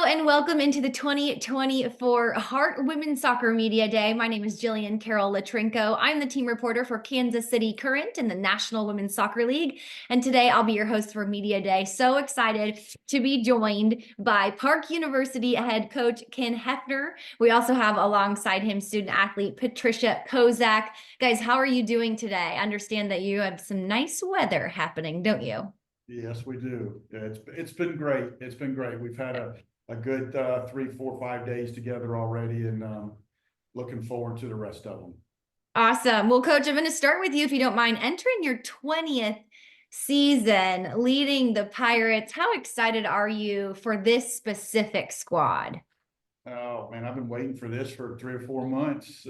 And welcome into the 2024 Heart Women's Soccer Media Day. My name is Jillian Carroll Latrinko. I'm the team reporter for Kansas City Current in the National Women's Soccer League. And today I'll be your host for Media Day. So excited to be joined by Park University head coach Ken Hefner. We also have alongside him student athlete Patricia Kozak. Guys, how are you doing today? I understand that you have some nice weather happening, don't you? Yes, we do. Yeah, it's been great. It's been great. We've had a good 3, 4, 5 days together already, and looking forward to the rest of them. Awesome. Well, Coach, I'm going to start with you, if you don't mind, entering your 20th season, leading the Pirates. How excited are you for this specific squad? Oh man, I've been waiting for this for 3 or 4 months.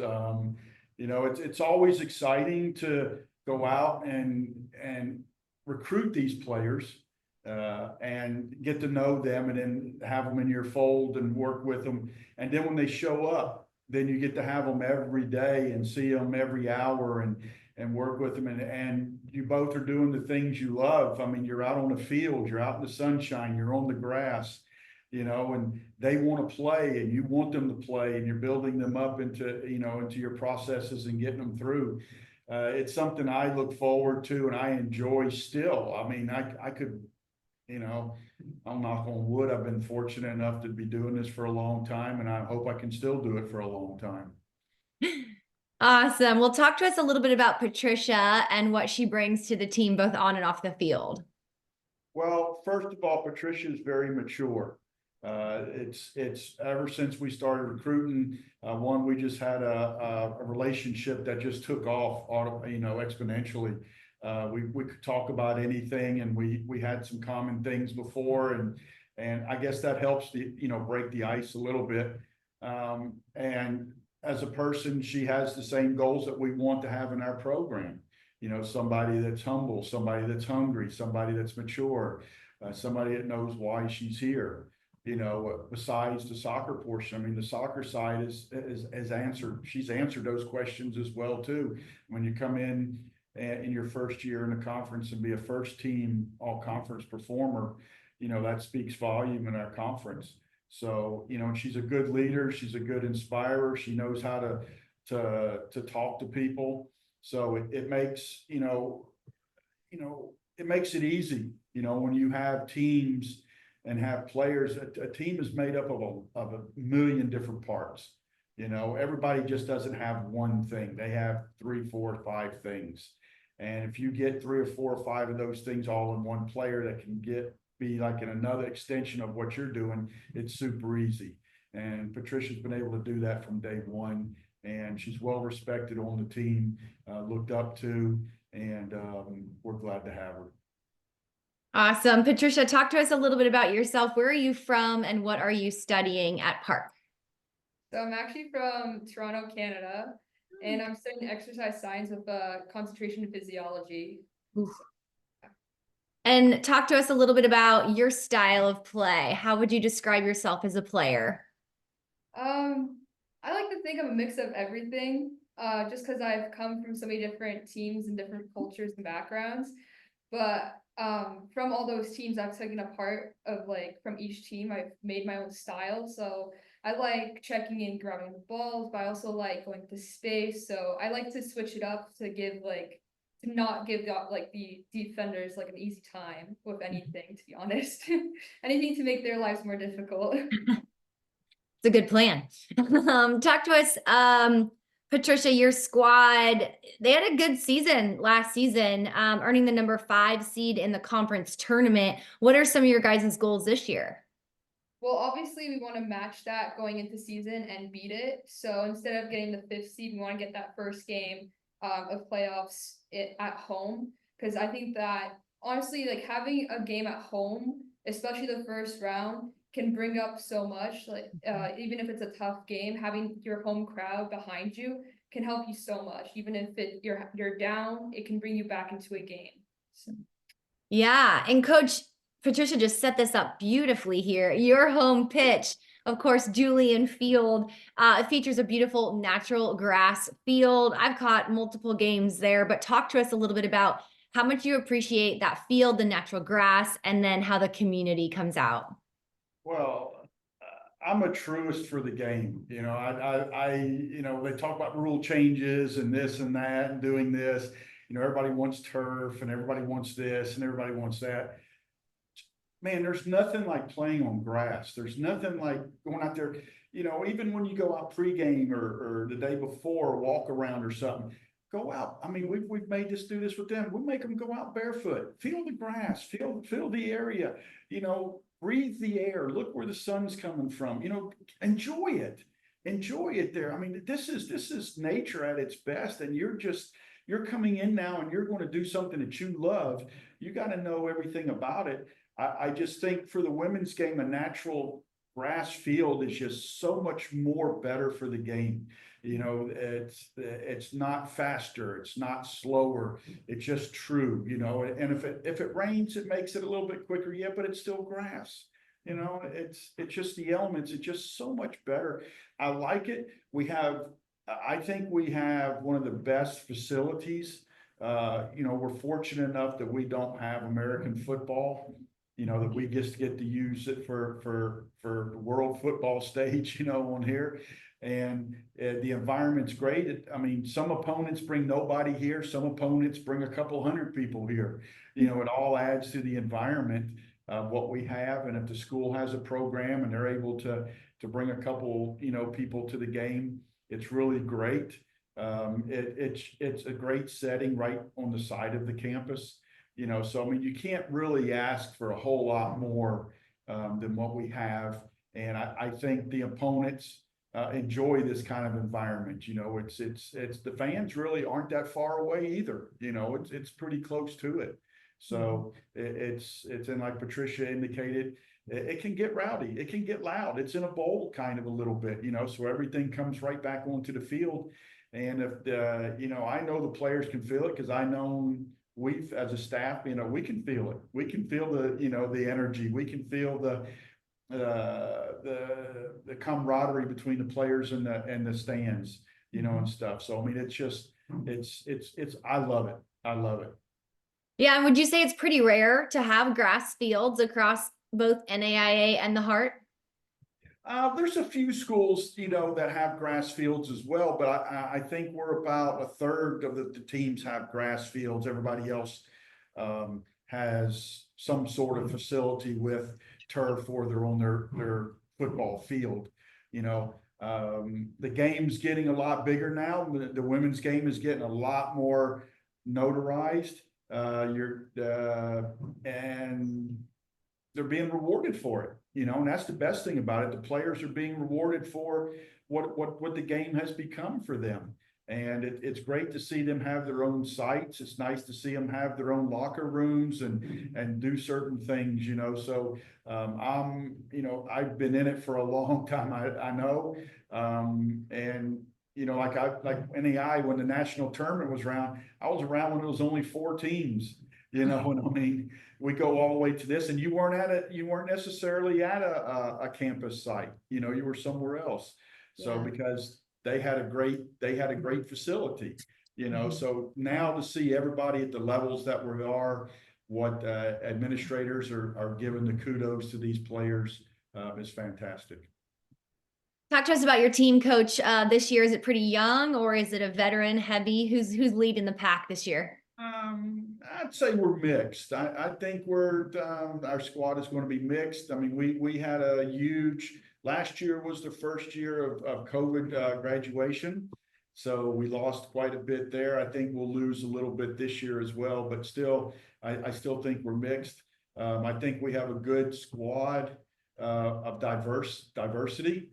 It's always exciting to go out and recruit these players and get to know them, and then have them in your fold and work with them. And then when they show up, then you get to have them every day and see them every hour and work with them. And you both are doing the things you love. I mean, you're out on the field, you're out in the sunshine, you're on the grass, and they want to play and you want them to play, and you're building them up into your processes and getting them through. It's something I look forward to and I enjoy still. I mean, I could, I'll knock on wood. I've been fortunate enough to be doing this for a long time, and I hope I can still do it for a long time. Awesome. Well, talk to us a little bit about Patricia and what she brings to the team, both on and off the field. Well, first of all, Patricia is very mature. It's ever since we started recruiting, we just had a relationship that just took off, exponentially. We could talk about anything, and we had some common things before, and I guess that helps break the ice a little bit. And as a person, she has the same goals that we want to have in our program. Somebody that's humble, somebody that's hungry, somebody that's mature, somebody that knows why she's here. Besides the soccer portion, I mean, the soccer side is answered. She's answered those questions as well too. When you come in your first year in the conference and be a first team all conference performer, that speaks volume in our conference. So, and she's a good leader. She's a good inspirer. She knows how to talk to people. So it makes, it makes it easy, when you have teams and have players. A team is made up of a million different parts. Everybody just doesn't have one thing. They have 3, 4, 5 things. And if you get 3 or 4 or 5 of those things all in one player that can be like in another extension of what you're doing, it's super easy. And Patricia's been able to do that from day one. And she's well respected on the team, looked up to, and we're glad to have her. Awesome. Patricia, talk to us a little bit about yourself. Where are you from and what are you studying at Park? So I'm actually from Toronto, Canada, and I'm studying exercise science with a concentration in physiology. Oof. And talk to us a little bit about your style of play. How would you describe yourself as a player? I like to think I'm a mix of everything, just because I've come from so many different teams and different cultures and backgrounds. But from all those teams I've taken a part of, from each team, I've made my own style. So I like checking in, grabbing the balls, but I also like going to space. So I like to switch it up to to not give the defenders an easy time with anything, to be honest. Anything to make their lives more difficult. It's a good plan. Talk to us, Patricia, your squad, they had a good season last season, earning the number 5 seed in the conference tournament. What are some of your guys' goals this year? Well, obviously we want to match that going into season and beat it. So instead of getting the 5th seed, we want to get that first game of playoffs at home. Because I think that honestly, having a game at home, especially the first round, can bring up so much. Even if it's a tough game, having your home crowd behind you can help you so much. Even if you're down, it can bring you back into a game. So. Yeah, and Coach Patricia just set this up beautifully here. Your home pitch, of course, Julian Field, features a beautiful natural grass field. I've caught multiple games there, but talk to us a little bit about how much you appreciate that field, the natural grass, and then how the community comes out. Well, I'm a truist for the game. You know, you know, they talk about rule changes and this and that and doing this. You know, everybody wants turf and everybody wants this and everybody wants that. Man, there's nothing like playing on grass. There's nothing like going out there. You know, even when you go out pregame or the day before, walk around or something, go out. I mean, we've made this do this with them. We make them go out barefoot, feel the grass, feel the area, you know, breathe the air, look where the sun's coming from, you know, enjoy it. Enjoy it there. I mean, this is nature at its best, and you're coming in now and you're going to do something that you love. You got to know everything about it. I just think for the women's game, a natural grass field is just so much more better for the game. You know, it's not faster, it's not slower, it's just true, you know, and if it rains, it makes it a little bit quicker, yeah, but it's still grass. You know, it's just the elements, it's just so much better. I like it. I think we have one of the best facilities. You know, we're fortunate enough that we don't have American football, you know, that we just get to use it for the world football stage, you know, on here. And the environment's great. I mean, some opponents bring nobody here. Some opponents bring a couple hundred people here. You know, it all adds to the environment of what we have. And if the school has a program and they're able to bring a couple, you know, people to the game, it's really great. It's a great setting right on the side of the campus. You know, so I mean, you can't really ask for a whole lot more than what we have. And I think the opponents enjoy this kind of environment. You know, it's the fans really aren't that far away either. You know, it's pretty close to it. So it's and like Patricia indicated, it can get rowdy, it can get loud. It's in a bowl kind of a little bit, you know, so everything comes right back onto the field. And if you know, I know the players can feel it because I know we've, as a staff, you know, we can feel it. We can feel the, you know, the energy. We can feel the camaraderie between the players and the stands, you know, and stuff. So I mean, it's just I love it. I love it. Yeah, and would you say it's pretty rare to have grass fields across both NAIA and the Heart? There's a few schools, you know, that have grass fields as well, but I think we're about a third of the teams have grass fields. Everybody else has some sort of facility with turf or they're on their football field. You know, the game's getting a lot bigger now. The women's game is getting a lot more notarized. And they're being rewarded for it, you know, and that's the best thing about it. The players are being rewarded for what the game has become for them. And it's great to see them have their own sites. It's nice to see them have their own locker rooms and do certain things, you know. So you know, I've been in it for a long time. I know. And you know, like NAI, when the national tournament was around, I was around when it was only 4 teams, you know, and I mean, we go all the way to this, and you weren't necessarily at a campus site, you know, you were somewhere else. So Yeah. because they had a great facility, you know, so now to see everybody at the levels that we are, what administrators are giving the kudos to these players is fantastic. Talk to us about your team coach this year. Is it pretty young or is it a veteran heavy? Who's leading the pack this year? I'd say we're mixed. I think our squad is going to be mixed. I mean, we had a huge, last year was the first year of COVID graduation. So we lost quite a bit there. I think we'll lose a little bit this year as well, but still, I still think we're mixed. I think we have a good squad of diversity,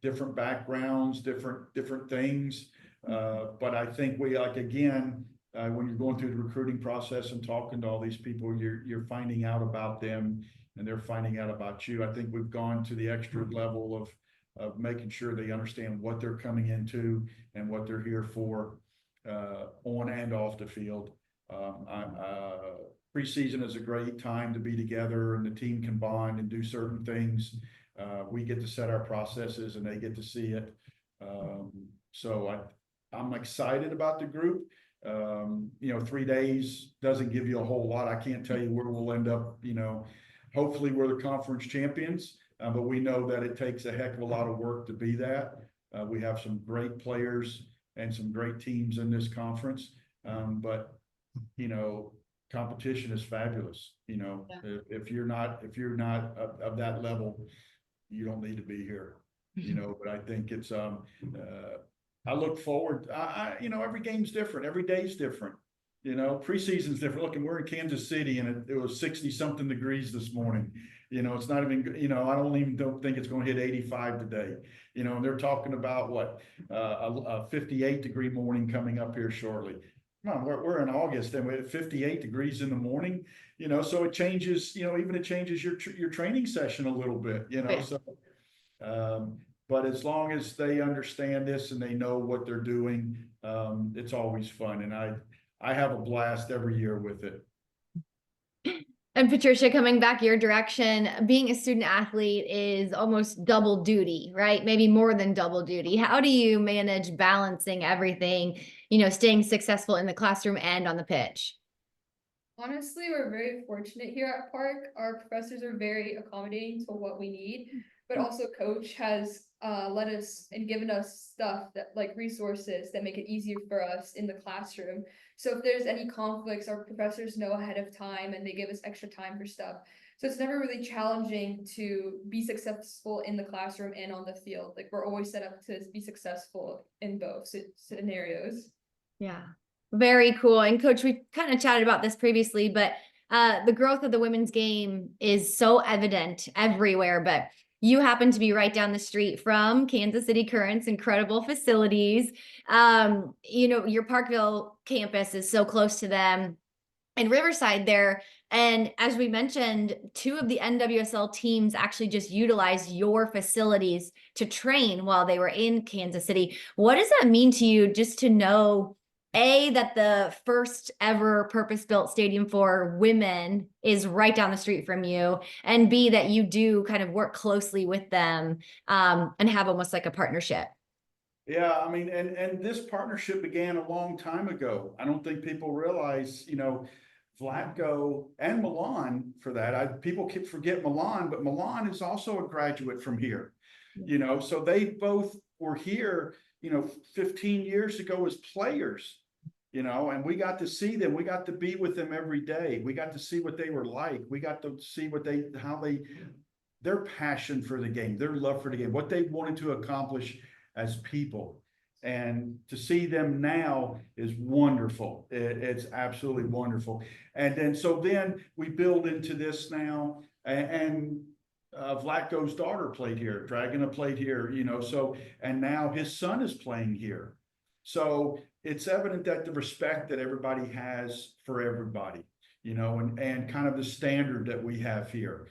different backgrounds, different things. But I think we, like, again, when you're going through the recruiting process and talking to all these people, you're finding out about them and they're finding out about you. I think we've gone to the extra level of making sure they understand what they're coming into and what they're here for, on and off the field. Preseason is a great time to be together and the team can bond and do certain things. We get to set our processes and they get to see it. So I'm excited about the group. You know, 3 days doesn't give you a whole lot. I can't tell you where we'll end up. You know, hopefully we're the conference champions. but we know that it takes a heck of a lot of work to be that. We have some great players and some great teams in this conference. But you know, competition is fabulous. You know, if you're not of that level, you don't need to be here. You know, but I think it's I look forward. You know, every game's different. Every day's different. You know, preseason's different. Look, and we're in Kansas City, and it was 60-something degrees this morning. You know, it's not even, you know, I don't think it's going to hit 85 today. You know, and they're talking about what, a 58-degree morning coming up here shortly. Come on, we're in August and we're at 58 degrees in the morning, you know, so it changes, you know, even it changes your training session a little bit, you know, Yeah. so, but as long as they understand this and they know what they're doing, it's always fun. And I have a blast every year with it. And Patricia, coming back your direction, being a student athlete is almost double duty, right? Maybe more than double duty. How do you manage balancing everything, you know, staying successful in the classroom and on the pitch? Honestly, we're very fortunate here at Park. Our professors are very accommodating to what we need, but also coach has let us and given us stuff that like resources that make it easier for us in the classroom. So if there's any conflicts, our professors know ahead of time and they give us extra time for stuff. So it's never really challenging to be successful in the classroom and on the field. Like we're always set up to be successful in both scenarios. Yeah, very cool. And coach, we kind of chatted about this previously, but the growth of the women's game is so evident everywhere, but you happen to be right down the street from Kansas City Current's incredible facilities. You know, your Parkville campus is so close to them, and Riverside there. And as we mentioned, 2 of the NWSL teams actually just utilized your facilities to train while they were in Kansas City. What does that mean to you just to know, A, that the first ever purpose-built stadium for women is right down the street from you, and B, that you do kind of work closely with them and have almost like a partnership? Yeah, I mean, and this partnership began a long time ago. I don't think people realize, you know, Vlatko and Milan for that. People forget Milan, but Milan is also a graduate from here. You know, so they both were here, you know, 15 years ago as players, you know, and we got to see them. We got to be with them every day. We got to see what they were like. We got to see their passion for the game, their love for the game, what they wanted to accomplish as people. And to see them now is wonderful. It's absolutely wonderful. And then we build into this now, and Vlatko's daughter played here, Dragona played here, you know, so, and now his son is playing here. So it's evident that the respect that everybody has for everybody, you know, and kind of the standard that we have here.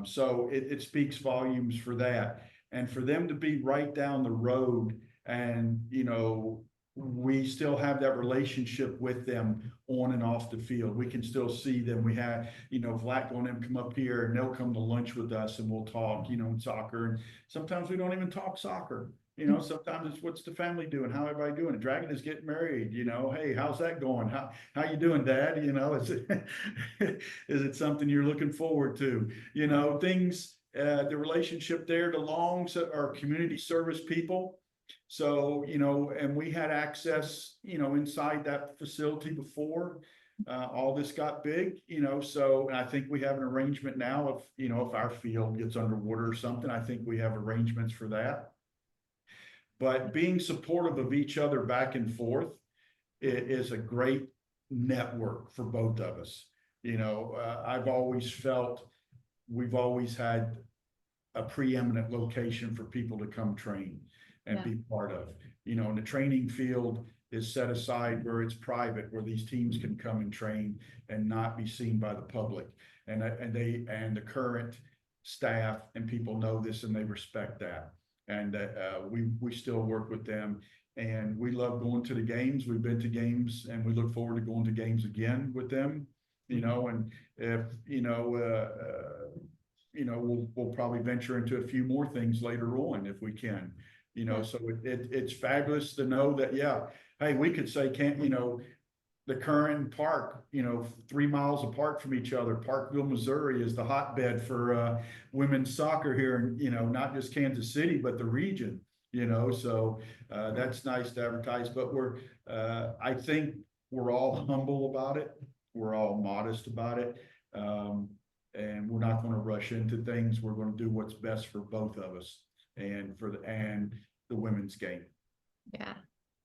So it speaks volumes for that. And for them to be right down the road, and, you know, we still have that relationship with them on and off the field. We can still see them. We have, you know, Vlatko and them come up here and they'll come to lunch with us and we'll talk, you know, soccer. And sometimes we don't even talk soccer. You know, sometimes it's what's the family doing? How everybody doing? Dragon is getting married, you know, hey, how's that going? How you doing, Dad? You know, is it something you're looking forward to? You know, things, the relationship there, the Longs are community service people. So, you know, and we had access, you know, inside that facility before all this got big, you know, so, and I think we have an arrangement now of, you know, if our field gets underwater or something, I think we have arrangements for that. But being supportive of each other back and forth is a great network for both of us. You know, I've always felt we've always had a preeminent location for people to come train and be part of, you know, and the training field is set aside where it's private, where these teams can come and train and not be seen by the public. And the current staff and people know this and they respect that. And we still work with them, and we love going to the games. We've been to games and we look forward to going to games again with them, you know, and if, you know, we'll probably venture into a few more things later on if we can. You know, so it's fabulous to know that, yeah, hey, we could say, you know, the Curran Park, 3 miles apart from each other. Parkville, Missouri is the hotbed for women's soccer here, not just Kansas City, but the region, so that's nice to advertise. But I think we're all humble about it. We're all modest about it. And we're not going to rush into things. We're going to do what's best for both of us and the women's game. Yeah.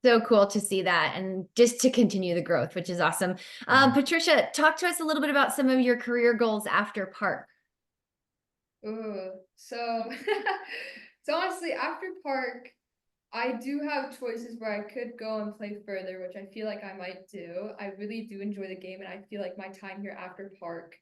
So cool to see that and just to continue the growth, which is awesome. Patricia, talk to us a little bit about some of your career goals after Park. Ooh, so so honestly, after Park, I do have choices where I could go and play further, which I feel like I might do. I really do enjoy the game, and I feel like my time here after Park,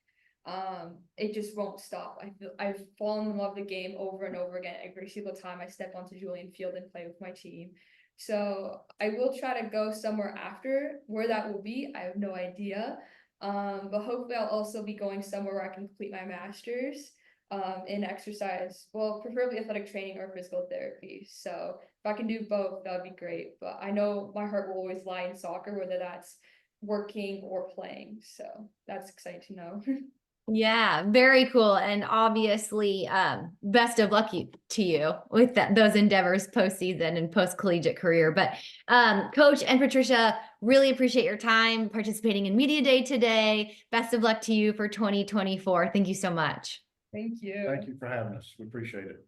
it just won't stop. I've fallen in love with the game over and over again every single time I step onto Julian Field and play with my team. So I will try to go somewhere after. Where that will be, I have no idea. But hopefully I'll also be going somewhere where I can complete my master's in exercise, well, preferably athletic training or physical therapy. So if I can do both, that would be great. But I know my heart will always lie in soccer, whether that's working or playing. So that's exciting to know. Yeah, very cool. And obviously, best of luck to you with those endeavors postseason and post-collegiate career. But Coach and Patricia, really appreciate your time participating in Media Day today. Best of luck to you for 2024. Thank you so much. Thank you. Thank you for having us. We appreciate it.